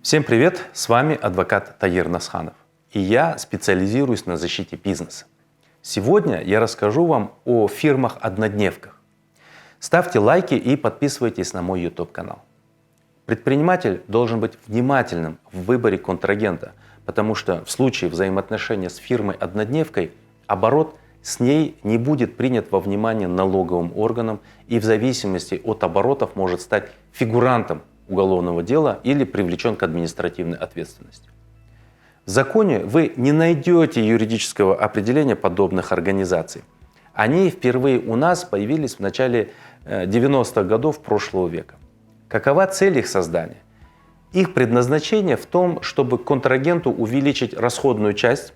Всем привет! С вами адвокат Таир Насханов. И я специализируюсь на защите бизнеса. Сегодня я расскажу вам о фирмах-однодневках. Ставьте лайки и подписывайтесь на мой YouTube-канал. Предприниматель должен быть внимательным в выборе контрагента, потому что в случае взаимоотношения с фирмой-однодневкой оборот с ней не будет принят во внимание налоговым органом и в зависимости от оборотов может стать фигурантом уголовного дела или привлечен к административной ответственности. В законе вы не найдете юридического определения подобных организаций. Они впервые у нас появились в начале 90-х годов прошлого века. Какова цель их создания? Их предназначение в том, чтобы контрагенту увеличить расходную часть,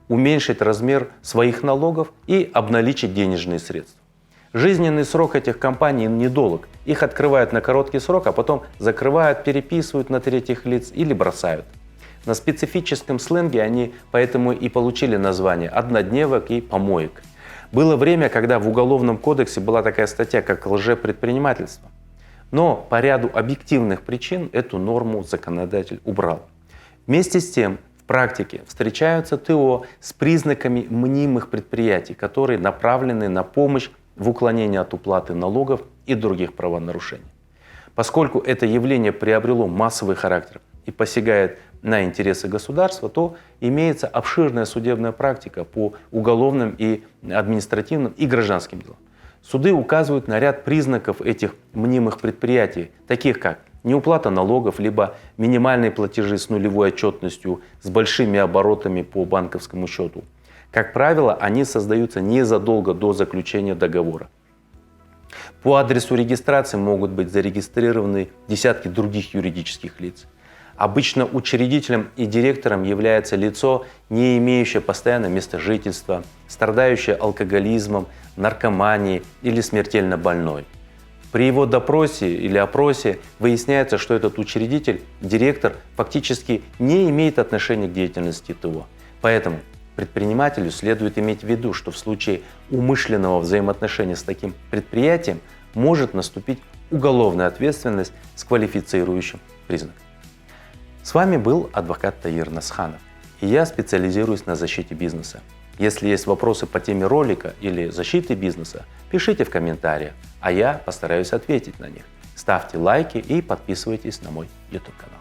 уменьшить размер своих налогов и обналичить денежные средства. Жизненный срок этих компаний недолг. Их открывают на короткий срок, а потом закрывают, переписывают на третьих лиц или бросают. На специфическом сленге они поэтому и получили название однодневок и помоек. Было время, когда в Уголовном кодексе была такая статья, как лжепредпринимательство. Но по ряду объективных причин эту норму законодатель убрал. Вместе с тем, в практике встречаются ТО с признаками мнимых предприятий, которые направлены на помощь в уклонении от уплаты налогов и других правонарушений. Поскольку это явление приобрело массовый характер и посягает на интересы государства, то имеется обширная судебная практика по уголовным и административным и гражданским делам. Суды указывают на ряд признаков этих мнимых предприятий, таких как неуплата налогов, либо минимальные платежи с нулевой отчетностью, с большими оборотами по банковскому счету. Как правило, они создаются незадолго до заключения договора. По адресу регистрации могут быть зарегистрированы десятки других юридических лиц. Обычно учредителем и директором является лицо, не имеющее постоянного места жительства, страдающее алкоголизмом, наркоманией или смертельно больной. При его допросе или опросе выясняется, что этот учредитель, директор, фактически не имеет отношения к деятельности ТО. Поэтому предпринимателю следует иметь в виду, что в случае умышленного взаимоотношения с таким предприятием может наступить уголовная ответственность с квалифицирующим признаком. С вами был адвокат Таир Насханов, и я специализируюсь на защите бизнеса. Если есть вопросы по теме ролика или защиты бизнеса, пишите в комментариях, а я постараюсь ответить на них. Ставьте лайки и подписывайтесь на мой YouTube-канал.